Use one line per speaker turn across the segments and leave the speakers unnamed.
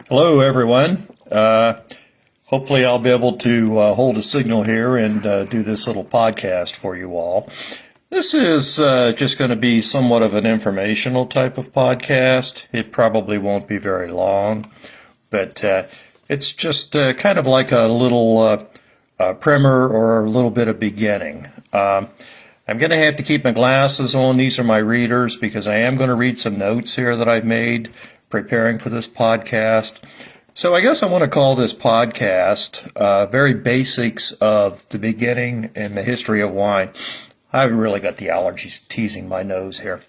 Hello, everyone. Hopefully, I'll be able to hold a signal here and do this little podcast for you all. This is just going to be somewhat of an informational type of podcast. It probably won't be very long, but it's just kind of like a little primer or a little bit of beginning. I'm going to have to keep my glasses on. These are my readers because I am going to read some notes here that I've made preparing for this podcast. So I guess I want to call this podcast very basics of the beginning and the history of wine. I've really got the allergies teasing my nose here.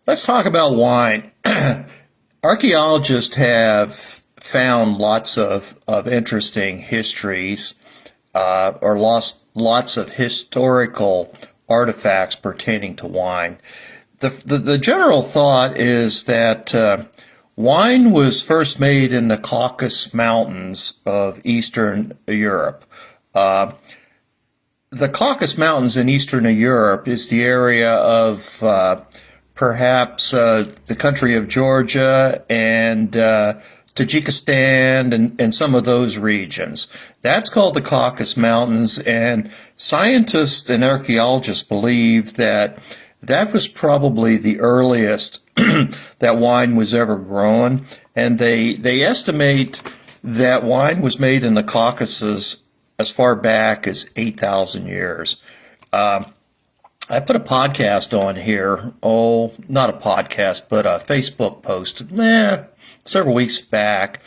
Let's talk about wine. Archaeologists have found lots of interesting histories or lots of historical artifacts pertaining to wine. The general thought is that wine was first made in the Caucasus Mountains of Eastern Europe. The Caucasus Mountains in Eastern Europe is the area of perhaps the country of Georgia and Tajikistan and some of those regions. That's called the Caucasus Mountains, and scientists and archaeologists believe that was probably the earliest that wine was ever grown, and they estimate that wine was made in the Caucasus as far back as 8,000 years. I put a podcast on here, not a podcast, but a Facebook post, several weeks back,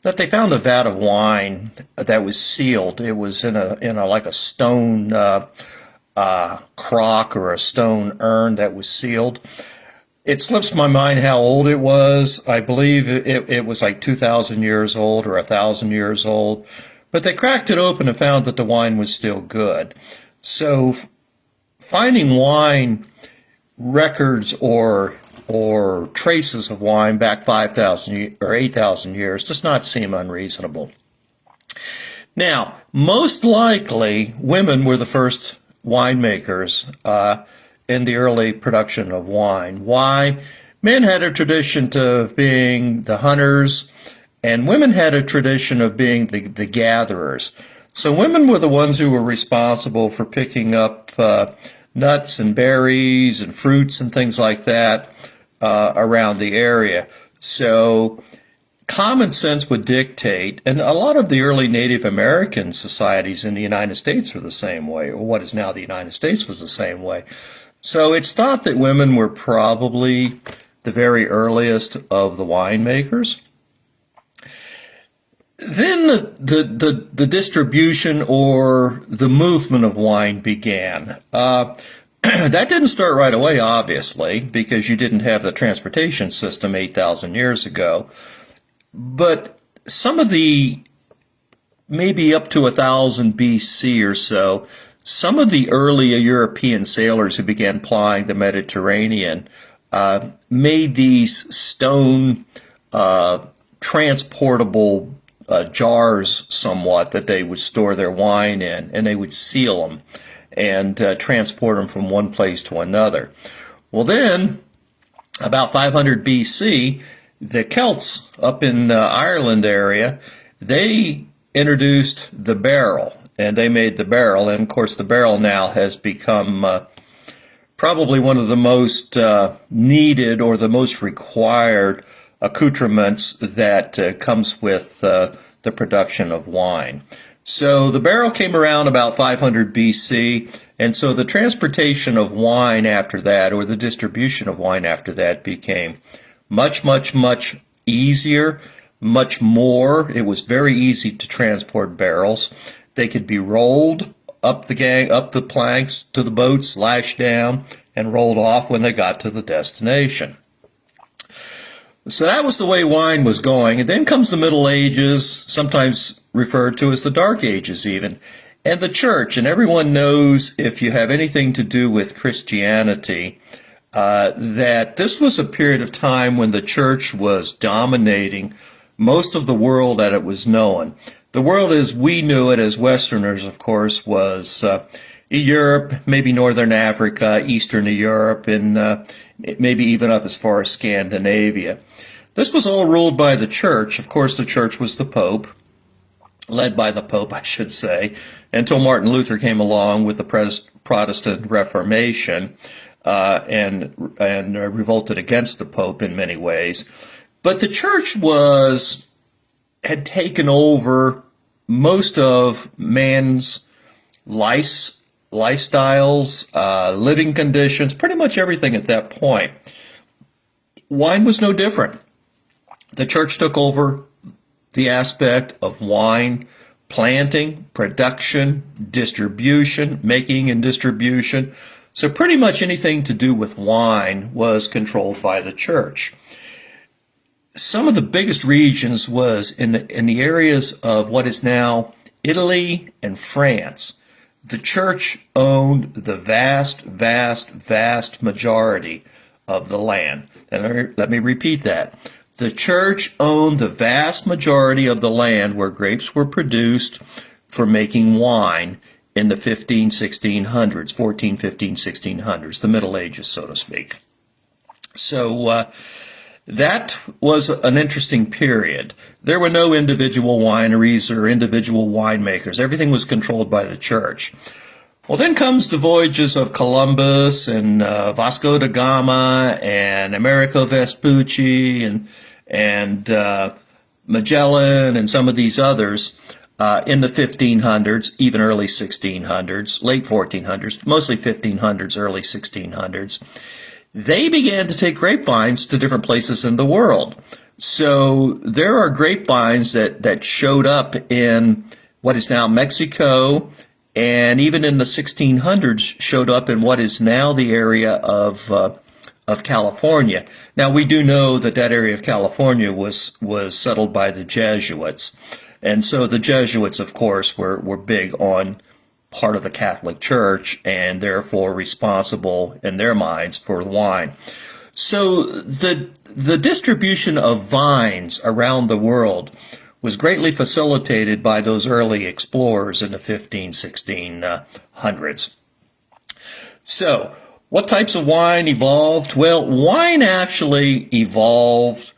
that they found a vat of wine that was sealed. It was in a like a stone crock or a stone urn that was sealed. It slips my mind how old it was. I believe it was like 2,000 years old or 1,000 years old. But they cracked it open and found that the wine was still good. So finding wine records or traces of wine back 5,000 or 8,000 years does not seem unreasonable. Now, most likely, women were the first winemakers in the early production of wine. Why? Men had a tradition of being the hunters, and women had a tradition of being the gatherers. So women were the ones who were responsible for picking up nuts and berries and fruits and things like that around the area. So common sense would dictate, and a lot of the early Native American societies in the United States were the same way, or what is now the United States was the same way. So it's thought that women were probably the very earliest of the winemakers. Then the distribution or the movement of wine began. That didn't start right away, obviously, because you didn't have the transportation system 8,000 years ago. But some of maybe up to 1,000 BC or so, some of the early European sailors who began plying the Mediterranean made these stone transportable jars somewhat that they would store their wine in, and they would seal them and transport them from one place to another. Well, then, about 500 BC, the Celts up in Ireland area, they introduced the barrel, and they made the barrel. And of course, the barrel now has become probably one of the most needed or the most required accoutrements that comes with the production of wine. So the barrel came around about 500 BC, and so the transportation of wine after that, or the distribution of wine after that, became much, much, much easier, much more. It was very easy to transport barrels. They could be rolled up the planks to the boats, lashed down, and rolled off when they got to the destination. So that was the way wine was going. And then comes the Middle Ages, sometimes referred to as the Dark Ages even, and the church. And everyone knows, if you have anything to do with Christianity, that this was a period of time when the church was dominating most of the world that it was known. The world as we knew it as Westerners, of course, was Europe, maybe Northern Africa, Eastern Europe, and maybe even up as far as Scandinavia. This was all ruled by the church. Of course, the church was the Pope, led by the Pope, I should say, until Martin Luther came along with the Protestant Reformation and revolted against the Pope in many ways. But the church had taken over most of man's lifestyles, living conditions, pretty much everything at that point. Wine was no different. The church took over the aspect of wine planting, production, distribution, making and distribution. So pretty much anything to do with wine was controlled by the church. Some of the biggest regions was in the areas of what is now Italy and France. The church owned the vast majority of the land. And let me repeat that. The church owned the vast majority of the land where grapes were produced for making wine in the 1600s, the Middle Ages, so to speak. So that was an interesting period. There were no individual wineries or individual winemakers. Everything was controlled by the church. Well, then comes the voyages of Columbus and Vasco da Gama and Amerigo Vespucci and Magellan and some of these others in the 1500s, even early 1600s, late 1400s, mostly 1500s, early 1600s. They began to take grapevines to different places in the world. So there are grapevines that showed up in what is now Mexico, and even in the 1600s showed up in what is now the area of California. Now, we do know that area of California was settled by the Jesuits. And so the Jesuits, of course, were big on part of the Catholic Church and therefore responsible in their minds for wine. So the distribution of vines around the world was greatly facilitated by those early explorers in the 1600s. So, what types of wine evolved? Well, wine actually evolved.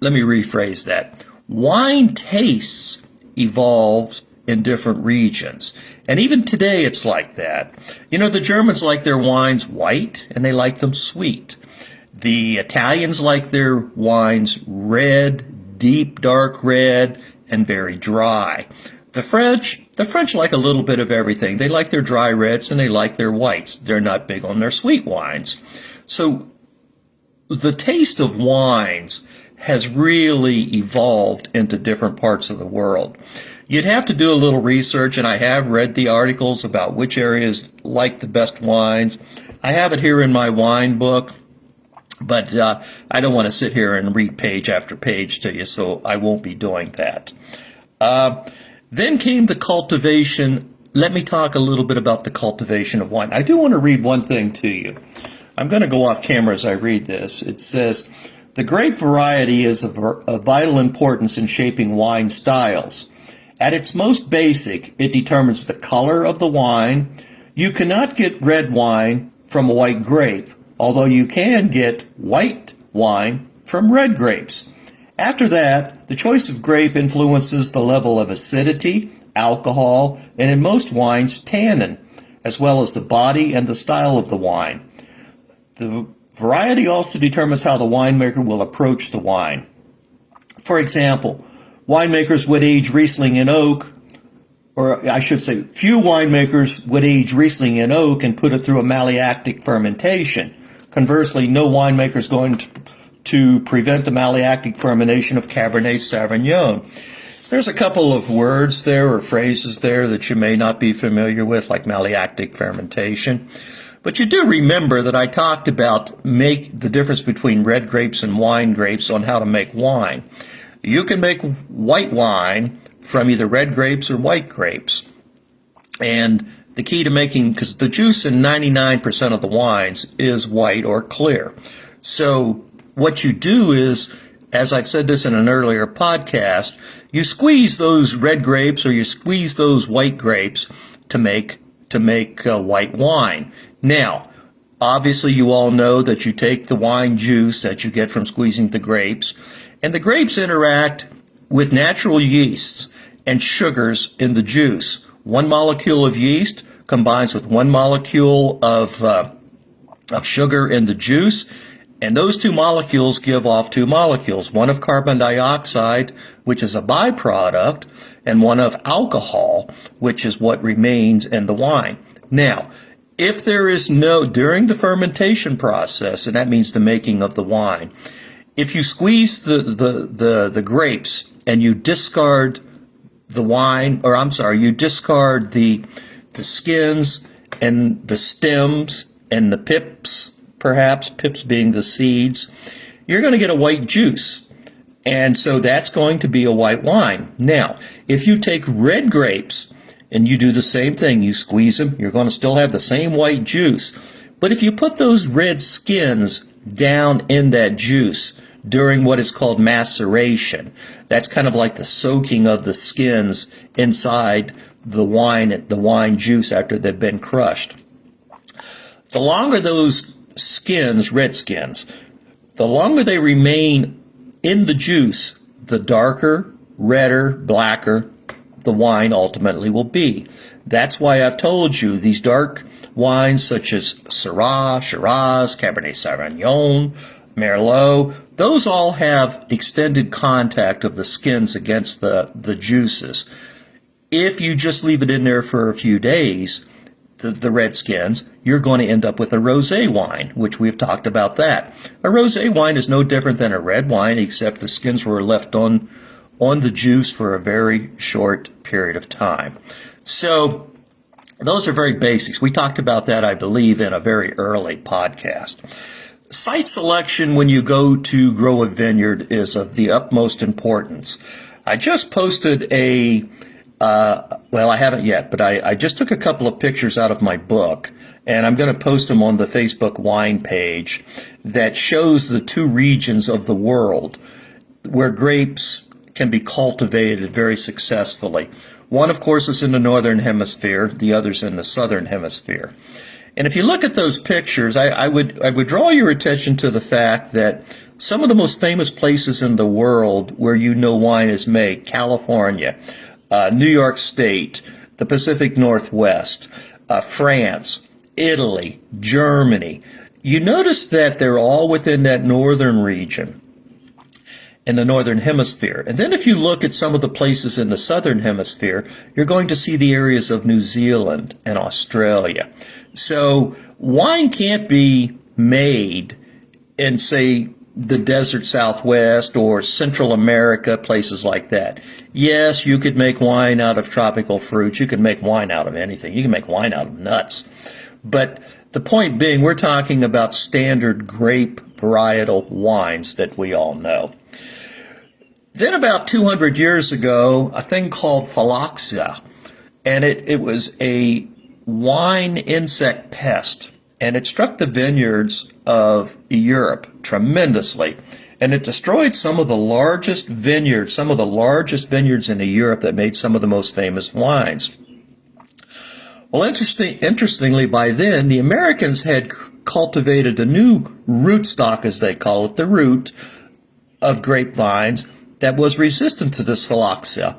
Let me rephrase that. Wine tastes evolved in different regions. And even today it's like that. You know, the Germans like their wines white and they like them sweet. The Italians like their wines red, deep dark red, and very dry. The French like a little bit of everything. They like their dry reds and they like their whites. They're not big on their sweet wines. So the taste of wines has really evolved into different parts of the world. You'd have to do a little research, and I have read the articles about which areas like the best wines. I have it here in my wine book, but I don't want to sit here and read page after page to you, so I won't be doing that. Then came the cultivation. Let me talk a little bit about the cultivation of wine. I do want to read one thing to you. I'm going to go off camera as I read this. It says, the grape variety is of vital importance in shaping wine styles. At its most basic, it determines the color of the wine. You cannot get red wine from a white grape, although you can get white wine from red grapes. After that, the choice of grape influences the level of acidity, alcohol, and in most wines, tannin, as well as the body and the style of the wine. The variety also determines how the winemaker will approach the wine. For example, winemakers would age Riesling in oak, or I should say, few winemakers would age Riesling in oak and put it through a malolactic fermentation. Conversely, no winemaker is going to prevent the malolactic fermentation of Cabernet Sauvignon. There's a couple of words there or phrases there that you may not be familiar with, like malolactic fermentation. But you do remember that I talked about the difference between red grapes and wine grapes on how to make wine. You can make white wine from either red grapes or white grapes. And the key to making, because the juice in 99% of the wines is white or clear. So what you do is, as I've said this in an earlier podcast, you squeeze those red grapes or you squeeze those white grapes to make white wine. Now, Obviously, you all know that you take the wine juice that you get from squeezing the grapes, and the grapes interact with natural yeasts and sugars in the juice. One molecule of yeast combines with one molecule of sugar in the juice, and those two molecules give off two molecules, one of carbon dioxide, which is a byproduct, and one of alcohol, which is what remains in the wine. Now, if there is during the fermentation process, and that means the making of the wine, if you squeeze the grapes and you discard the wine, or I'm sorry, you discard the skins and the stems and the pips, perhaps, pips being the seeds, you're going to get a white juice. And so that's going to be a white wine. Now, if you take red grapes and you do the same thing, you squeeze them, you're going to still have the same white juice. But if you put those red skins down in that juice during what is called maceration, that's kind of like the soaking of the skins inside the wine juice after they've been crushed. The longer those skins, red skins, the longer they remain in the juice, the darker, redder, blacker the wine ultimately will be. That's why I've told you these dark wines such as Syrah, Shiraz, Cabernet Sauvignon, Merlot, those all have extended contact of the skins against the juices. If you just leave it in there for a few days, the red skins, you're going to end up with a rosé wine, which we've talked about that. A rosé wine is no different than a red wine, except the skins were left on the juice for a very short period of time. So those are very basics. We talked about that, I believe, in a very early podcast. Site selection when you go to grow a vineyard is of the utmost importance. I just posted well, I haven't yet, but I just took a couple of pictures out of my book, and I'm going to post them on the Facebook wine page that shows the two regions of the world where grapes can be cultivated very successfully. One, of course, is in the northern hemisphere, the other's in the southern hemisphere. And if you look at those pictures, I would draw your attention to the fact that some of the most famous places in the world where wine is made, California, New York State, the Pacific Northwest, France, Italy, Germany. You notice that they're all within that northern region in the northern hemisphere. And then if you look at some of the places in the southern hemisphere, you're going to see the areas of New Zealand and Australia. So wine can't be made in, say, the desert Southwest or Central America, places like that. Yes, you could make wine out of tropical fruits. You can make wine out of anything. You can make wine out of nuts. But the point being, we're talking about standard grape varietal wines that we all know. Then about 200 years ago, a thing called phylloxera, and it was a wine insect pest, and it struck the vineyards of Europe tremendously, and it destroyed some of the largest vineyards in Europe that made some of the most famous wines. Well, interestingly, by then, the Americans had cultivated a new rootstock, as they call it, the root of grapevines, that was resistant to this phylloxera.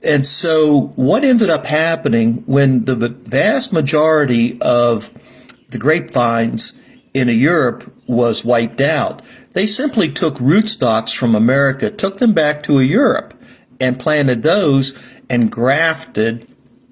And so what ended up happening when the vast majority of the grapevines in Europe was wiped out, they simply took rootstocks from America, took them back to Europe, and planted those and grafted,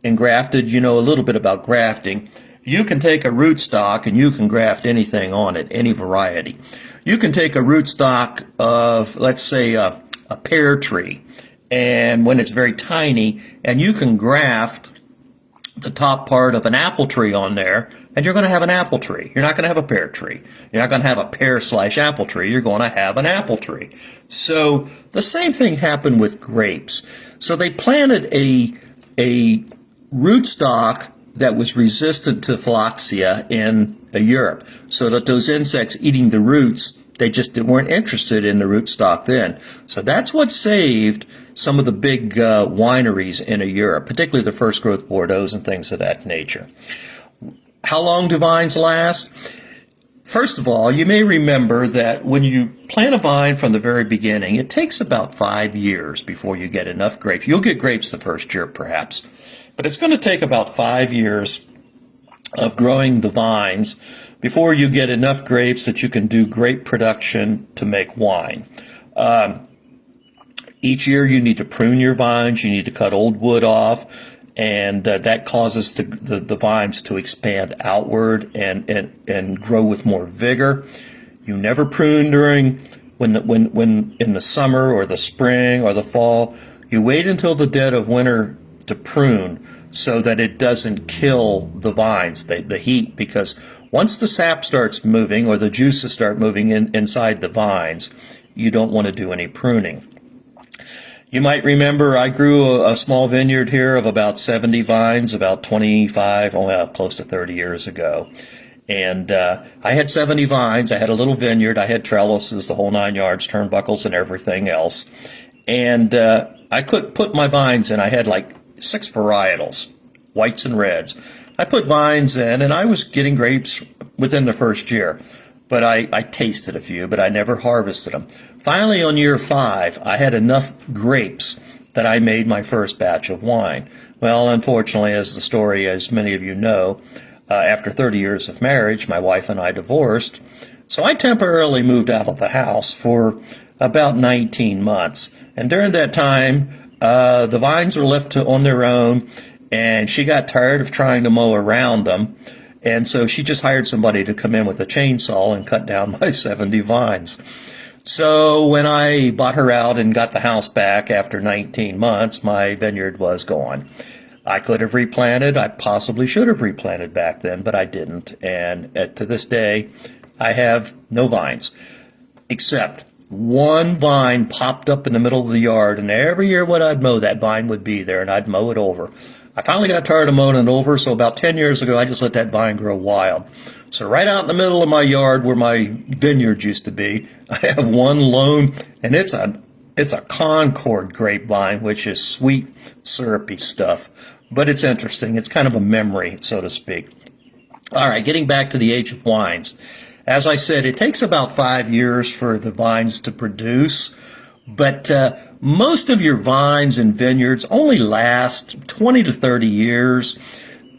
you know a little bit about grafting. You can take a rootstock and you can graft anything on it, any variety. You can take a rootstock of, let's say, a pear tree, and when it's very tiny, and you can graft the top part of an apple tree on there, and you're going to have an apple tree. You're not going to have a pear tree. You're not going to have a pear/apple tree. You're going to have an apple tree. So the same thing happened with grapes. So they planted a rootstock that was resistant to phylloxera in Europe, so that those insects eating the roots, they just weren't interested in the rootstock then. So that's what saved some of the big wineries in Europe, particularly the first growth Bordeaux and things of that nature. How long do vines last? First of all, you may remember that when you plant a vine from the very beginning, it takes about 5 years before you get enough grapes. You'll get grapes the first year, perhaps, but it's going to take about 5 years of growing the vines before you get enough grapes that you can do grape production to make wine. Each year you need to prune your vines, you need to cut old wood off, and that causes the vines to expand outward and grow with more vigor. You never prune during when in the summer or the spring or the fall. You wait until the dead of winter to prune so that it doesn't kill the vines, the heat, because once the sap starts moving or the juices start moving inside the vines, you don't want to do any pruning. You might remember I grew a small vineyard here of about 70 vines about 25, close to 30 years ago. And I had 70 vines. I had a little vineyard. I had trellises, the whole 9 yards, turnbuckles, and everything else. And I could put my vines in. I had like 6 varietals, whites and reds. I put vines in, and I was getting grapes within the first year. But I tasted a few, but I never harvested them. Finally, on year 5, I had enough grapes that I made my first batch of wine. Well, unfortunately, as the story, as many of you know, after 30 years of marriage, my wife and I divorced. So I temporarily moved out of the house for about 19 months. And during that time, the vines were left on their own, and she got tired of trying to mow around them. And so she just hired somebody to come in with a chainsaw and cut down my 70 vines. So when I bought her out and got the house back after 19 months, my vineyard was gone. I could have replanted. I possibly should have replanted back then, but I didn't. And to this day, I have no vines, except one vine popped up in the middle of the yard, and every year when I'd mow, that vine would be there, and I'd mow it over. I finally got tired of mowing it over, so about 10 years ago, I just let that vine grow wild. So right out in the middle of my yard where my vineyard used to be, I have one lone, and it's a Concord grapevine, which is sweet, syrupy stuff. But it's interesting. It's kind of a memory, so to speak. All right, getting back to the age of wines. As I said, it takes about 5 years for the vines to produce, but most of your vines and vineyards only last 20 to 30 years.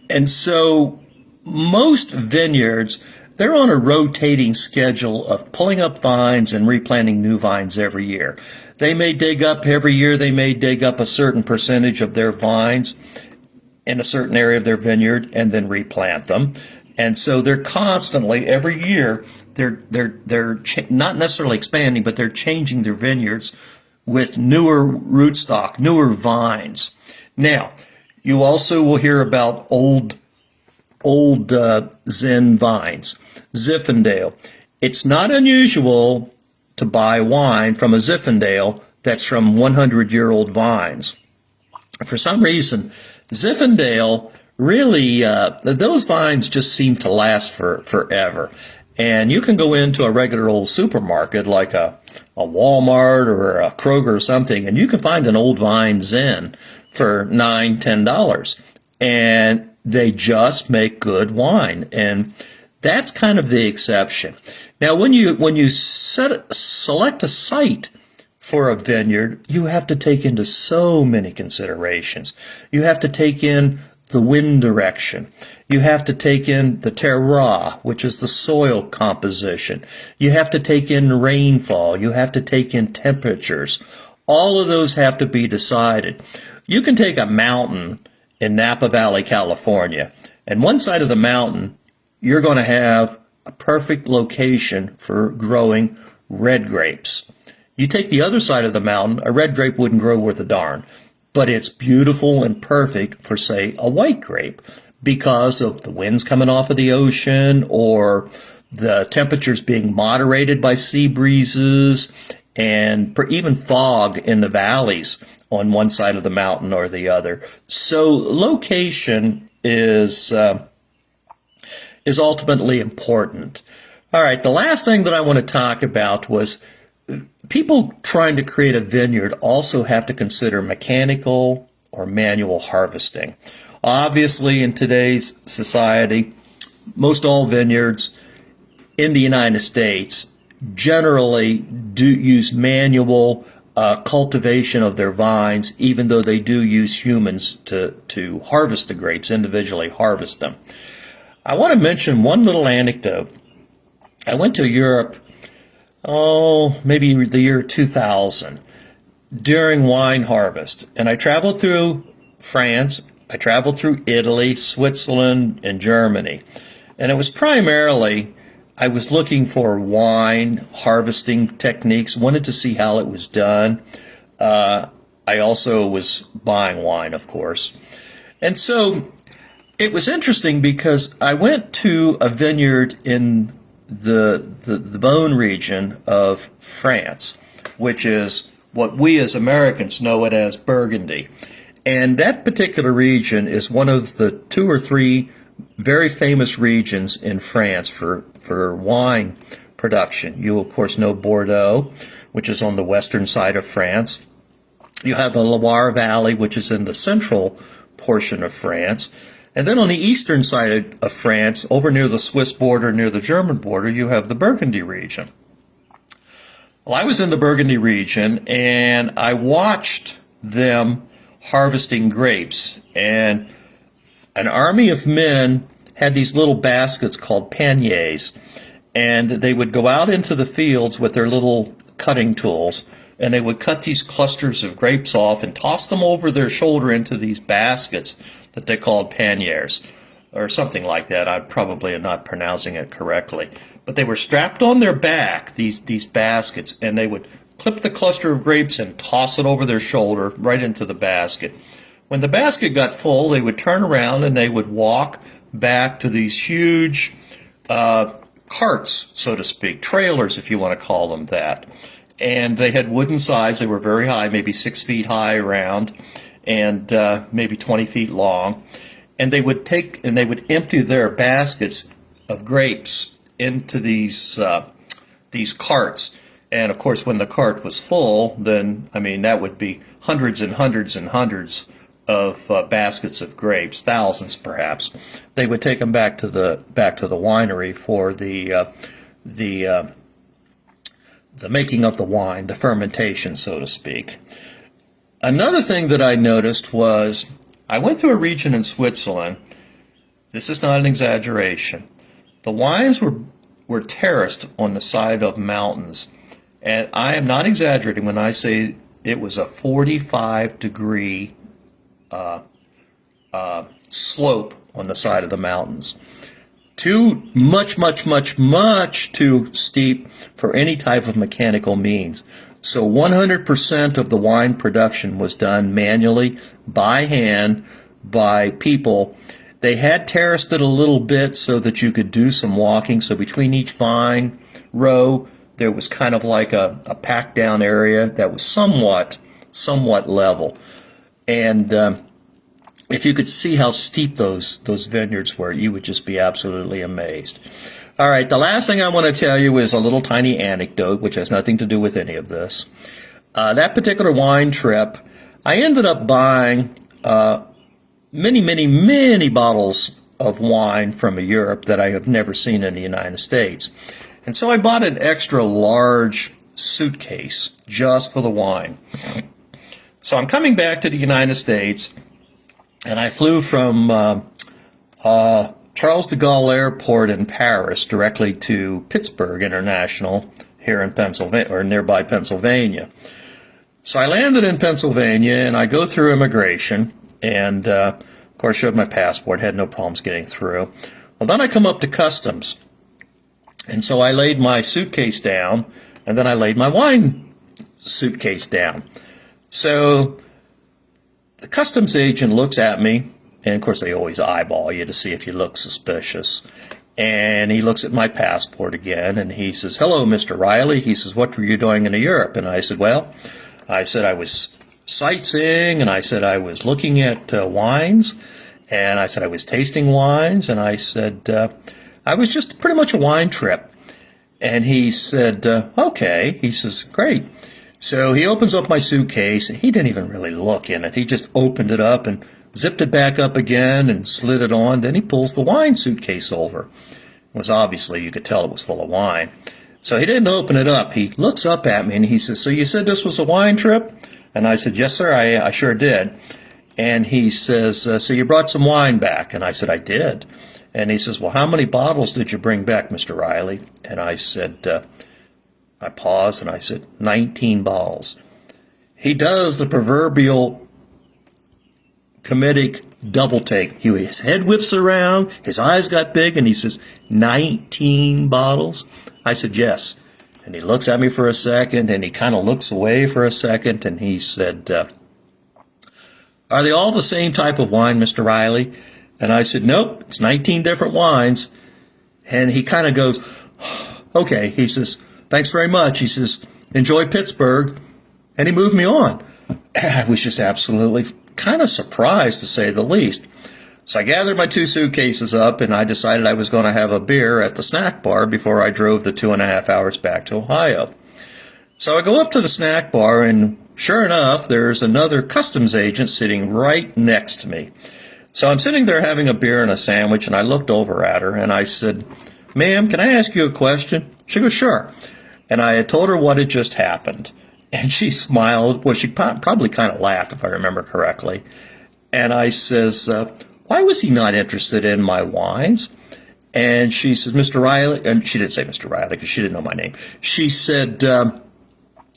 And so most vineyards, they're on a rotating schedule of pulling up vines and replanting new vines every year. They may dig up every year, they may dig up a certain percentage of their vines in a certain area of their vineyard and then replant them. And so they're constantly, every year, they're not necessarily expanding, but they're changing their vineyards with newer rootstock, newer vines. Now, you also will hear about old Zin vines, Zinfandel. It's not unusual to buy wine from a Zinfandel that's from 100-year-old vines. For some reason, Zinfandel really, those vines just seem to last forever. And you can go into a regular old supermarket like a Walmart or a Kroger or something, and you can find an old vine Zin for $9, $10. And they just make good wine. And that's kind of the exception. Now, when you select a site for a vineyard, you have to take into so many considerations. You have to take in the wind direction. You have to take in the terroir, which is the soil composition. You have to take in rainfall. You have to take in temperatures. All of those have to be decided. You can take a mountain in Napa Valley, California, and one side of the mountain, you're going to have a perfect location for growing red grapes. You take the other side of the mountain, a red grape wouldn't grow worth a darn. But it's beautiful and perfect for, say, a white grape because of the winds coming off of the ocean or the temperatures being moderated by sea breezes and even fog in the valleys on one side of the mountain or the other. So location is ultimately important. All right, the last thing that I want to talk about was people trying to create a vineyard also have to consider mechanical or manual harvesting. Obviously, in today's society, most all vineyards in the United States generally do use manual cultivation of their vines, even though they do use humans to harvest the grapes, individually harvest them. I want to mention one little anecdote. I went to Europe, maybe the year 2000, during wine harvest, and I traveled through France, I traveled through Italy, Switzerland, and Germany, and it was primarily I was looking for wine harvesting techniques, wanted to see how it was done. I also was buying wine, of course. And so it was interesting because I went to a vineyard in the Beaune region of France, which is what we as Americans know it as Burgundy. And that particular region is one of the 2 or 3 very famous regions in France for wine production. You, of course, know Bordeaux, which is on the western side of France. You have the Loire Valley, which is in the central portion of France. And then on the eastern side of France, over near the Swiss border, near the German border, you have the Burgundy region. Well, I was in the Burgundy region, and I watched them harvesting grapes, and an army of men had these little baskets called panniers, and they would go out into the fields with their little cutting tools, and they would cut these clusters of grapes off and toss them over their shoulder into these baskets that they called panniers, or something like that. I probably am not pronouncing it correctly. But they were strapped on their back, these baskets, and they would clip the cluster of grapes and toss it over their shoulder right into the basket. When the basket got full, they would turn around and they would walk back to these huge carts, so to speak, trailers, if you want to call them that. And they had wooden sides. They were very high, maybe 6 feet high around, and maybe 20 feet long. And they would empty their baskets of grapes into these carts. And of course, when the cart was full, then that would be hundreds and hundreds and hundreds of baskets of grapes, thousands perhaps. They would take them back to the winery for the making of the wine, the fermentation, so to speak. Another thing that I noticed was I went through a region in Switzerland. This is not an exaggeration. The wines were terraced on the side of mountains, and I am not exaggerating when I say it was a 45-degree slope on the side of the mountains. Much too steep for any type of mechanical means. So 100% of the wine production was done manually, by hand, by people. They had terraced it a little bit so that you could do some walking. So between each vine row, there was kind of like a packed down area that was somewhat level. And if you could see how steep those vineyards were, you would just be absolutely amazed. All right, the last thing I want to tell you is a little tiny anecdote, which has nothing to do with any of this. That particular wine trip, I ended up buying many bottles of wine from Europe that I have never seen in the United States. And so I bought an extra large suitcase just for the wine. So I'm coming back to the United States, and I flew from Charles de Gaulle Airport in Paris directly to Pittsburgh International here in Pennsylvania, or nearby Pennsylvania. So I landed in Pennsylvania, and I go through immigration, and of course showed my passport, had no problems getting through. Well, then I come up to customs, and so I laid my suitcase down, and then I laid my wine suitcase down. So the customs agent looks at me, and of course they always eyeball you to see if you look suspicious. And he looks at my passport again, and he says, "Hello, Mr. Riley." He says, "What were you doing in Europe?" And I said, I was sightseeing, and I said I was looking at wines, and I said I was tasting wines, and I said I was just pretty much a wine trip. And he said, okay. He says, great. So he opens up my suitcase. He didn't even really look in it. He just opened it up and zipped it back up again and slid it on. Then he pulls the wine suitcase over. was obviously, you could tell it was full of wine. So he didn't open it up. He looks up at me and he says, "So you said this was a wine trip?" And I said, "Yes, sir, I sure did." And he says, "So you brought some wine back?" And I said, "I did." And he says, "Well, how many bottles did you bring back, Mr. Riley?" And I said, I paused and I said, 19 bottles. He does the proverbial comedic double take. His head whips around, his eyes got big, and he says, 19 bottles? I said, "Yes." And he looks at me for a second, and he kind of looks away for a second, and he said, "Are they all the same type of wine, Mr. Riley?" And I said, "Nope, it's 19 different wines." And he kind of goes, "Okay." He says, "Thanks very much." He says, "Enjoy Pittsburgh." And he moved me on. I was just absolutely kind of surprised, to say the least. So I gathered my 2 suitcases up, and I decided I was going to have a beer at the snack bar before I drove the 2.5 hours back to Ohio. So I go up to the snack bar, and sure enough, there's another customs agent sitting right next to me. So I'm sitting there having a beer and a sandwich, and I looked over at her, and I said, "Ma'am, can I ask you a question?" She goes, "Sure." And I had told her what had just happened. And she smiled. Well, she probably kind of laughed, if I remember correctly. And I says, "Why was he not interested in my wines?" And she says, "Mr. Riley," and she didn't say Mr. Riley because she didn't know my name. She said,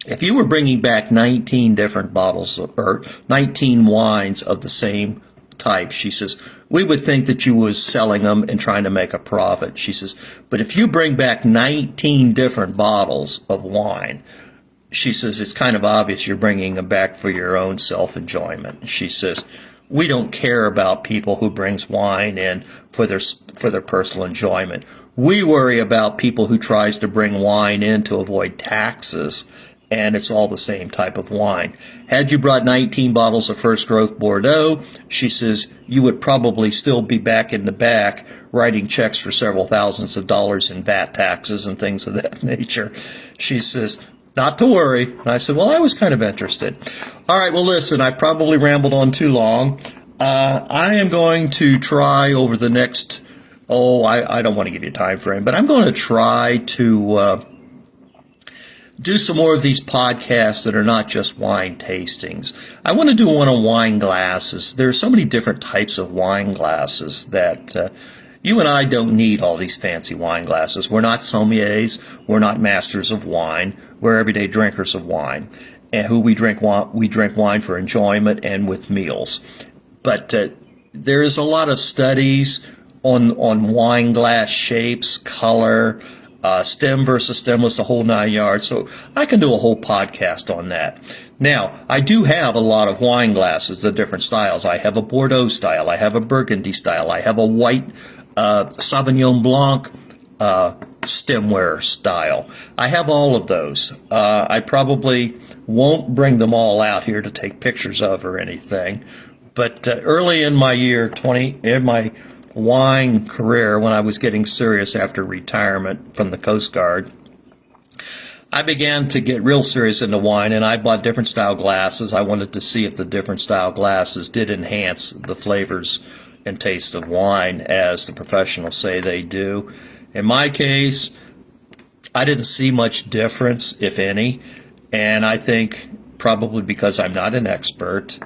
"If you were bringing back 19 different bottles or 19 wines of the same type," she says, "we would think that you was selling them and trying to make a profit." She says, "But if you bring back 19 different bottles of wine," she says, "it's kind of obvious you're bringing them back for your own self-enjoyment." She says, "We don't care about people who brings wine in for their personal enjoyment. We worry about people who tries to bring wine in to avoid taxes, and it's all the same type of wine. Had you brought 19 bottles of First Growth Bordeaux," she says, "you would probably still be back in the back writing checks for several thousands of dollars in VAT taxes and things of that nature." She says, "Not to worry." And I said, "Well, I was kind of interested." All right, well, listen, I've probably rambled on too long. I am going to try over the next, I don't want to give you a time frame, but I'm going to try to do some more of these podcasts that are not just wine tastings. I want to do one on wine glasses. There are so many different types of wine glasses that you and I don't need all these fancy wine glasses. We're not sommeliers. We're not masters of wine. We're everyday drinkers of wine. And we drink wine for enjoyment and with meals. But there is a lot of studies on wine glass shapes, color, stem versus stemless, the whole 9 yards. So I can do a whole podcast on that. Now, I do have a lot of wine glasses, the different styles. I have a Bordeaux style. I have a Burgundy style. I have a white Sauvignon Blanc stemware style. I have all of those. I probably won't bring them all out here to take pictures of or anything. But early in my in my wine career, when I was getting serious after retirement from the Coast Guard, I began to get real serious into wine, and I bought different style glasses. I wanted to see if the different style glasses did enhance the flavors and taste of wine, as the professionals say they do. In my case, I didn't see much difference, if any, and I think probably because I'm not an expert.